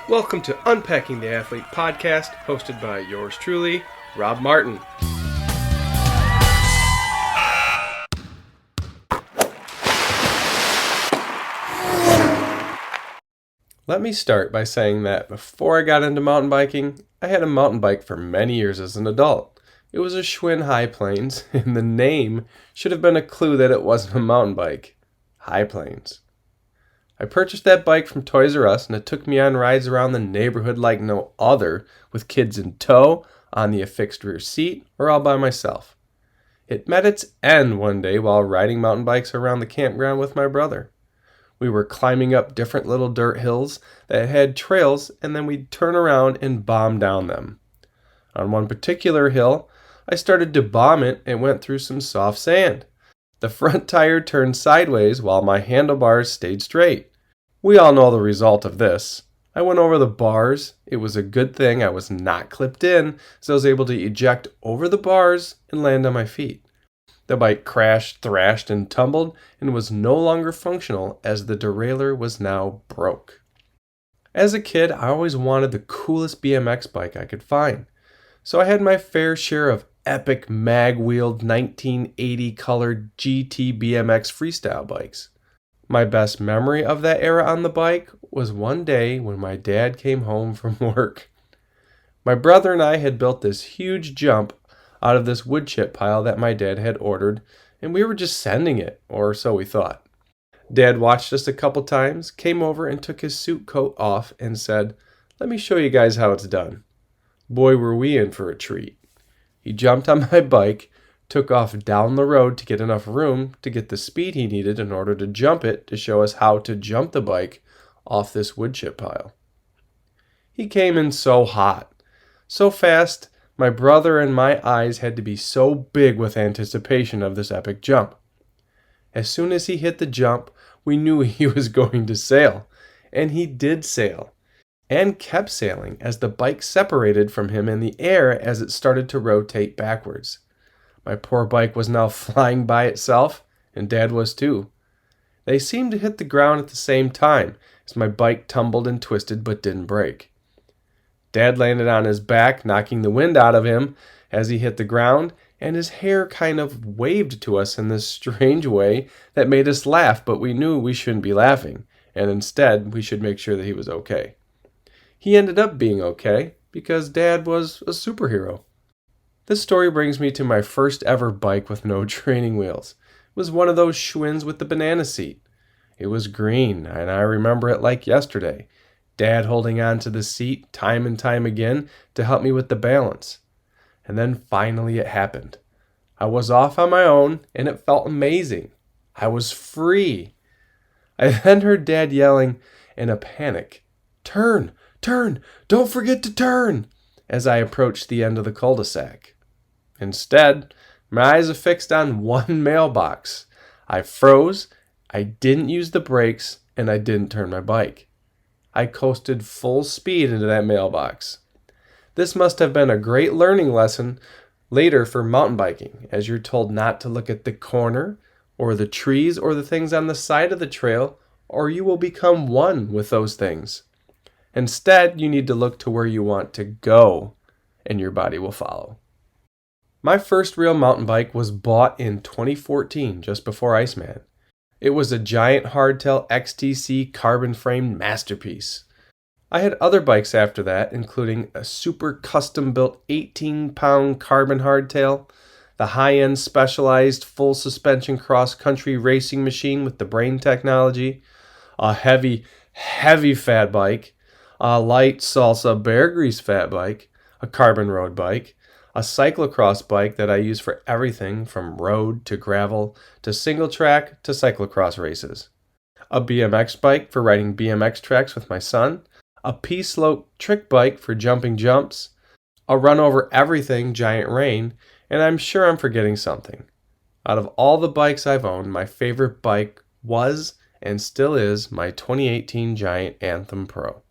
Welcome to Unpacking the Athlete podcast, hosted by yours truly, Rob Martin. Let me start by saying that before I got into mountain biking, I had a mountain bike for many years as an adult. It was a Schwinn High Plains, and the name should have been a clue that it wasn't a mountain bike. High Plains. I purchased that bike from Toys R Us, and it took me on rides around the neighborhood like no other, with kids in tow, on the affixed rear seat, or all by myself. It met its end one day while riding mountain bikes around the campground with my brother. We were climbing up different little dirt hills that had trails, and then we'd turn around and bomb down them. On one particular hill, I started to bomb it and went through some soft sand. The front tire turned sideways while my handlebars stayed straight. We all know the result of this. I went over the bars. It was a good thing I was not clipped in, so I was able to eject over the bars and land on my feet. The bike crashed, thrashed, and tumbled, and was no longer functional as the derailleur was now broke. As a kid, I always wanted the coolest BMX bike I could find, so I had my fair share of epic mag-wheeled 1980 colored GT BMX freestyle bikes. My best memory of that era on the bike was one day when my dad came home from work. My brother and I had built this huge jump out of this wood chip pile that my dad had ordered, and we were just sending it, or so we thought. Dad watched us a couple times, came over and took his suit coat off and said, "Let me show you guys how it's done." Boy, were we in for a treat. He jumped on my bike, took off down the road to get enough room to get the speed he needed in order to jump it to show us how to jump the bike off this wood chip pile. He came in so hot, so fast, my brother and my eyes had to be so big with anticipation of this epic jump. As soon as he hit the jump, we knew he was going to sail, and he did sail, and kept sailing as the bike separated from him in the air as it started to rotate backwards. My poor bike was now flying by itself, and Dad was too. They seemed to hit the ground at the same time, as my bike tumbled and twisted but didn't break. Dad landed on his back, knocking the wind out of him as he hit the ground, and his hair kind of waved to us in this strange way that made us laugh, but we knew we shouldn't be laughing, and instead we should make sure that he was okay. He ended up being okay, because Dad was a superhero. This story brings me to my first ever bike with no training wheels. It was one of those Schwinns with the banana seat. It was green, and I remember it like yesterday. Dad holding on to the seat time and time again to help me with the balance. And then finally it happened. I was off on my own, and it felt amazing. I was free. I then heard Dad yelling in a panic, "Turn! Turn! Don't forget to turn!" as I approached the end of the cul-de-sac. Instead, my eyes affixed on one mailbox. I froze, I didn't use the brakes, and I didn't turn my bike. I coasted full speed into that mailbox. This must have been a great learning lesson later for mountain biking, as you're told not to look at the corner, or the trees, or the things on the side of the trail, or you will become one with those things. Instead, you need to look to where you want to go, and your body will follow. My first real mountain bike was bought in 2014, just before Iceman. It was a giant hardtail XTC carbon-framed masterpiece. I had other bikes after that, including a super custom-built 18-pound carbon hardtail, the high-end specialized full-suspension cross-country racing machine with the brain technology, a heavy fat bike, a light salsa bear grease fat bike, a carbon road bike, a cyclocross bike that I use for everything from road to gravel to single track to cyclocross races, a BMX bike for riding BMX tracks with my son, a P-slope trick bike for jumping jumps, a run over everything giant rain, and I'm sure I'm forgetting something. Out of all the bikes I've owned, my favorite bike was and still is my 2018 Giant Anthem Pro.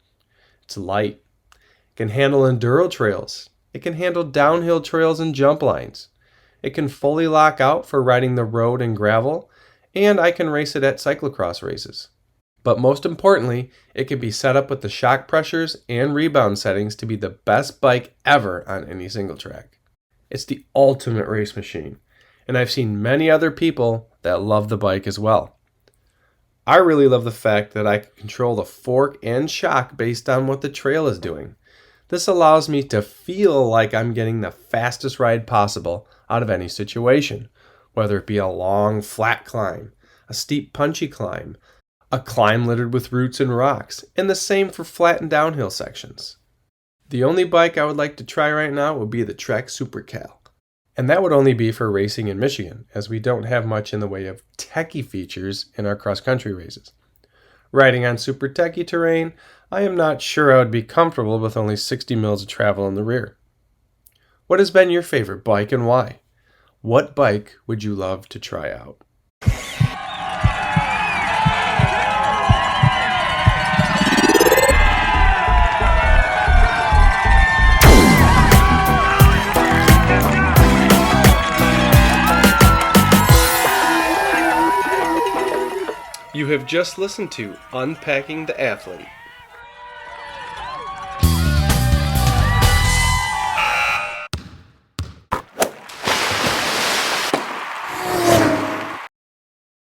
It's light. It can handle enduro trails. It can handle downhill trails and jump lines. It can fully lock out for riding the road and gravel, and I can race it at cyclocross races. But most importantly, it can be set up with the shock pressures and rebound settings to be the best bike ever on any single track. It's the ultimate race machine, and I've seen many other people that love the bike as well. I really love the fact that I can control the fork and shock based on what the trail is doing. This allows me to feel like I'm getting the fastest ride possible out of any situation, whether it be a long, flat climb, a steep, punchy climb, a climb littered with roots and rocks, and the same for flat and downhill sections. The only bike I would like to try right now would be the Trek Supercal. And that would only be for racing in Michigan, as we don't have much in the way of techie features in our cross-country races. Riding on super techie terrain, I am not sure I would be comfortable with only 60 mils of travel in the rear. What has been your favorite bike and why? What bike would you love to try out? You have just listened to Unpacking the Athlete.